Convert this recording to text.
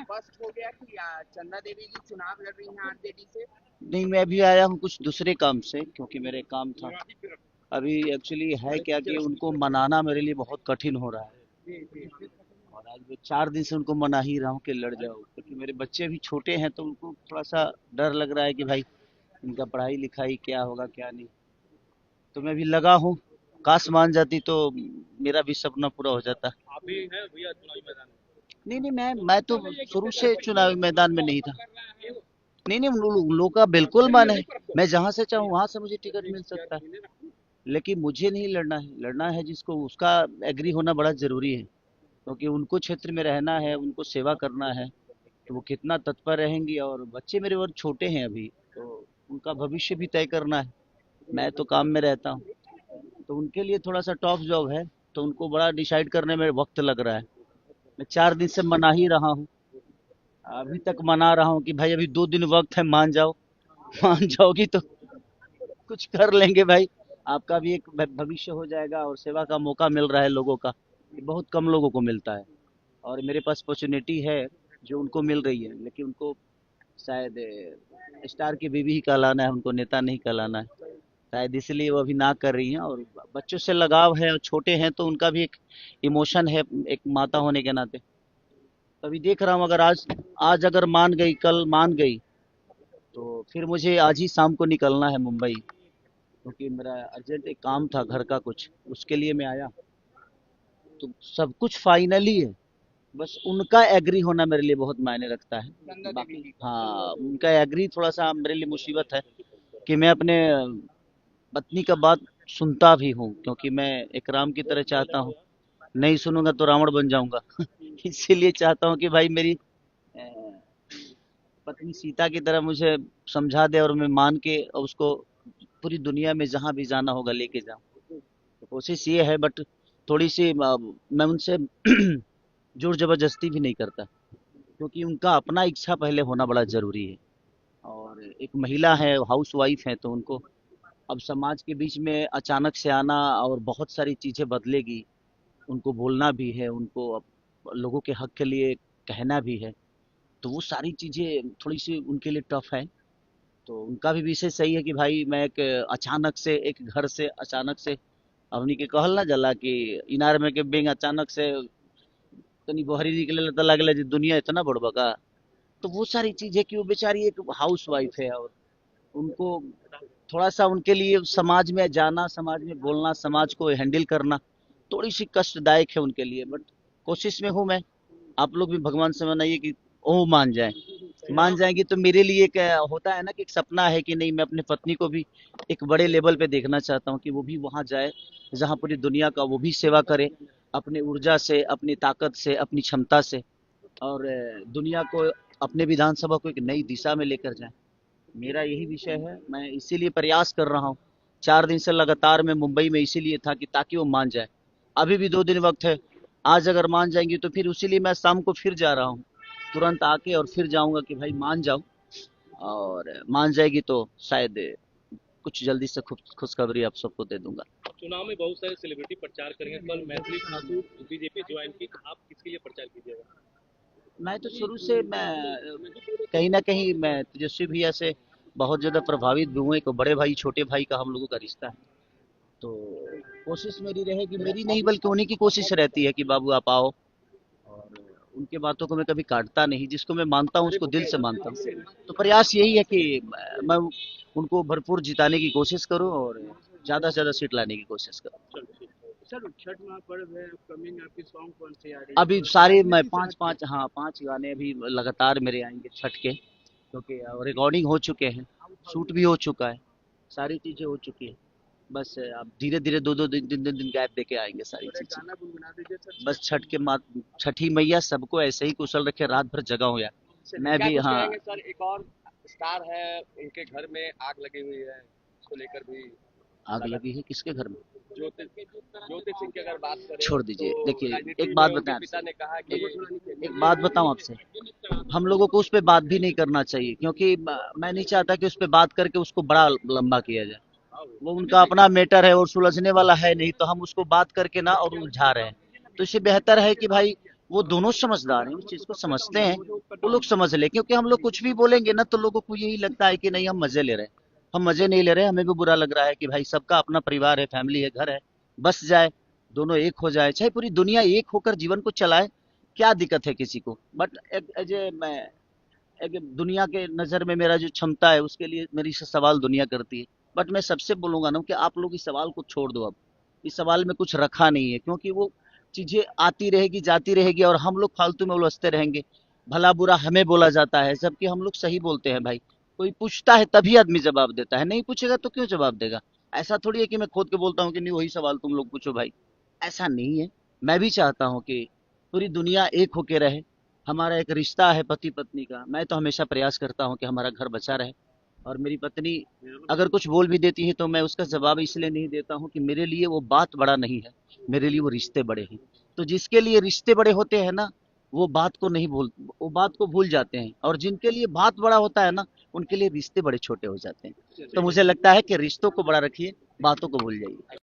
स्पष्ट हो गया कि चंदा देवी जी चुनाव लड़ रही हैं आरजेडी से? नहीं, मैं अभी आया हूँ कुछ दूसरे काम से, क्योंकि मेरे काम था अभी। एक्चुअली है क्या कि उनको मनाना मेरे लिए बहुत कठिन हो रहा है, जी जी। और आज मैं 4 दिन से उनको मना ही रहा हूँ कि लड़ जाओ, क्योंकि मेरे बच्चे भी छोटे हैं, तो उनको थोड़ा सा डर लग रहा है कि भाई इनका पढ़ाई लिखाई क्या होगा क्या नहीं। तो मैं भी लगा हूँ, काश मान जाती तो मेरा भी सपना पूरा हो जाता। आप भी हैं भैया चुनावी मैदान में? नहीं नहीं, मैं तो शुरू से चुनावी मैदान में नहीं था। नहीं नहीं, लोगों का बिल्कुल मन है, मैं जहां से चाहूँ वहां से मुझे टिकट मिल सकता है, लेकिन मुझे नहीं लड़ना है। लड़ना है जिसको, उसका एग्री होना बड़ा जरूरी है, क्योंकि उनको क्षेत्र में रहना है, उनको सेवा करना है, तो वो कितना तत्पर रहेंगी। और बच्चे मेरे और छोटे हैं अभी, तो उनका भविष्य भी तय करना है। मैं तो काम में रहता हूँ, तो उनके लिए थोड़ा सा टॉप जॉब है, तो उनको बड़ा डिसाइड करने में वक्त लग रहा है। मैं 4 दिन से मना ही रहा हूँ, अभी तक मना रहा हूँ कि भाई अभी 2 दिन वक्त है, मान जाओ। मान जाओगी तो कुछ कर लेंगे भाई, आपका भी एक भविष्य हो जाएगा, और सेवा का मौका मिल रहा है लोगों का, ये बहुत कम लोगों को मिलता है। और मेरे पास अपॉर्चुनिटी है जो उनको मिल रही है, लेकिन उनको शायद स्टार की बीवी ही कहलाना है, उनको नेता नहीं कहलाना है, शायद इसलिए वो अभी ना कर रही हैं। और बच्चों से लगाव है, और छोटे हैं तो उनका भी एक इमोशन है, एक माता होने के नाते। तभी देख रहा हूँ, अगर आज आज अगर मान गई, कल मान गई, तो फिर मुझे आज ही शाम को निकलना है मुंबई, क्योंकि मेरा अर्जेंट एक काम था घर का कुछ, उसके लिए मैं आया। तो सब कुछ फाइनली है, बस उनका एग्री होना मेरे लिए बहुत मायने रखता है। बाकी हाँ, उनका एग्री थोड़ा सा मेरे लिए मुसीबत है, कि मैं अपने पत्नी का बात सुनता भी हूँ, क्योंकि मैं एक राम की तरह चाहता हूँ, नहीं सुनूंगा तो रावण बन जाऊंगा। इसीलिए चाहता हूँ कि भाई मेरी पत्नी सीता की तरह मुझे समझा दे, और मैं मान के और उसको पूरी दुनिया में जहां भी जाना होगा लेके जाऊं। तो कोशिश ये है, बट थोड़ी सी मैं उनसे जोर जबरदस्ती भी नहीं करता, क्योंकि उनका अपना इच्छा पहले होना बड़ा जरूरी है। और एक महिला है, हाउस वाइफ है, तो उनको अब समाज के बीच में अचानक से आना, और बहुत सारी चीजें बदलेगी, उनको बोलना भी है, उनको अब लोगों के हक के लिए कहना भी है, तो वो सारी चीजें थोड़ी सी उनके लिए टफ है। तो उनका भी विषय सही है कि भाई मैं एक अचानक से एक घर से अचानक से, हमनी के कहल ना जला कि इनार में के बेंग अचानक से तनी बहरी निकले तो लगला जी दुनिया इतना बड़बा का। तो वो सारी चीजें कि वो बेचारी एक हाउस वाइफ है, और उनको थोड़ा सा उनके लिए समाज में जाना, समाज में बोलना, समाज को हैंडल करना थोड़ी सी कष्टदायक है उनके लिए, बट कोशिश में हूँ मैं। आप लोग भी भगवान से मनाइए कि ओ मान जाए, मान जाएंगी तो मेरे लिए एक होता है ना कि एक सपना है कि नहीं, मैं अपनी पत्नी को भी एक बड़े लेवल पे देखना चाहता हूँ, कि वो भी वहां जाए जहाँ पूरी दुनिया का वो भी सेवा करे, अपनी ऊर्जा से, अपनी ताकत से, अपनी क्षमता से, और दुनिया को, अपने विधानसभा को एक नई दिशा में लेकर जाए। मेरा यही विषय है, मैं इसीलिए प्रयास कर रहा हूँ। 4 दिन से लगातार मैं मुंबई में इसीलिए था कि ताकि वो मान जाए। अभी भी 2 दिन वक्त है, आज अगर मान जाएंगी तो फिर उसीलिए मैं शाम को फिर जा रहा हूँ, तुरंत आके और फिर जाऊंगा कि भाई मान जाओ। और मान जाएगी तो शायद कुछ जल्दी से खुशखबरी आप सबको दे दूंगा। चुनाव में बहुत सारे सेलिब्रिटी प्रचार करेंगे, कल मैथिली ठाकुर बीजेपी ज्वाइन की, आप किसके लिए प्रचार कीजिएगा? मैं तो शुरू से मैं कहीं ना कहीं मैं तेजस्वी भैया से बहुत ज्यादा प्रभावित भी हूँ। एक बड़े भाई छोटे भाई का हम लोगों का रिश्ता है, तो कोशिश मेरी रहेगी, मेरी नहीं बल्कि उन्हीं की कोशिश रहती है कि बाबू आप आओ। और उनके बातों को मैं कभी काटता नहीं, जिसको मैं मानता हूँ उसको दिल से मानता हूँ। तो प्रयास यही है कि मैं उनको भरपूर जिताने की कोशिश करूँ, और ज्यादा से ज्यादा सीट लाने की कोशिश करूँ। सर छठ महापर्व है अपकमिंग, आपकी सॉन्ग कौन सी आ रही है? अभी सारे मैं पांच पांच, हाँ 5 गाने अभी लगातार मेरे आएंगे छठ के, क्योंकि रिकॉर्डिंग हो चुके हैं, शूट भी हो चुका है, सारी चीजें हो चुकी है। बस अब धीरे धीरे 2-2 दिन गैप देके आएंगे सारी चीजें। गाना गुनगुना दीजिए सर। बस छठ के मात छठी मैया सबको ऐसे ही कुशल रखे, रात भर जगा हो यार। मैं क्या भी कुछ हाँ। कहेंगे सर? एक और स्टार है, उनके घर में आग लगी हुई है, उसको लेकर भी आग लगी है किसके घर में? ज्योति ज्योति सिंह की अगर बात करें छोड़ दीजिए, तो देखिए राजनीति एक में बात उनके बताएं पिता आपसे, ने कहा कि एक बात बताऊं आपसे, हम लोगों को उस पर बात भी नहीं करना चाहिए, क्योंकि मैं नहीं चाहता कि उस पर बात करके उसको बड़ा लंबा किया जाए। वो उनका अपना मैटर है और सुलझने वाला है नहीं, तो हम उसको बात करके ना और उलझा रहे हैं। तो इससे बेहतर है कि भाई वो दोनों समझदार हैं, उस चीज को समझते हैं, वो लोग समझ ले। क्योंकि हम लोग कुछ भी बोलेंगे ना तो लोगों को यही लगता है कि नहीं हम मजे ले रहे हैं। हम मजे नहीं ले रहे, हमें भी बुरा लग रहा है कि भाई सबका अपना परिवार है, फैमिली है, घर है, बस जाए, दोनों एक हो जाए, चाहे पूरी दुनिया एक होकर जीवन को चलाए, क्या दिक्कत है किसी को। बट एज ए मैं एक दुनिया के नज़र में मेरा जो क्षमता है उसके लिए मेरी से सवाल दुनिया करती है। बट मैं सबसे बोलूंगा ना कि आप लोग इस सवाल को छोड़ दो अब। इस सवाल में कुछ रखा नहीं है, क्योंकि वो चीजें आती रहेगी जाती रहेगी और हम लोग फालतू में उलझते रहेंगे। भला बुरा हमें बोला जाता है, जबकि हम लोग सही बोलते हैं भाई। कोई पूछता है तभी आदमी जवाब देता है, नहीं पूछेगा तो क्यों जवाब देगा। ऐसा थोड़ी है कि मैं खोद के बोलता हूँ कि नहीं वही सवाल तुम लोग पूछो भाई। ऐसा नहीं है। मैं भी चाहता हूँ कि पूरी दुनिया एक होके रहे। हमारा एक रिश्ता है पति पत्नी का, मैं तो हमेशा प्रयास करता हूँ कि हमारा घर बचा रहे। और मेरी पत्नी अगर कुछ बोल भी देती है तो मैं उसका जवाब इसलिए नहीं देता हूँ कि मेरे लिए वो बात बड़ा नहीं है, मेरे लिए वो रिश्ते बड़े हैं। तो जिसके लिए रिश्ते बड़े होते हैं ना, वो बात को नहीं भूल, वो बात को भूल जाते हैं, और जिनके लिए बात बड़ा होता है ना, उनके लिए रिश्ते बड़े छोटे हो जाते हैं। तो मुझे लगता है कि रिश्तों को बड़ा रखिए, बातों को भूल जाइए।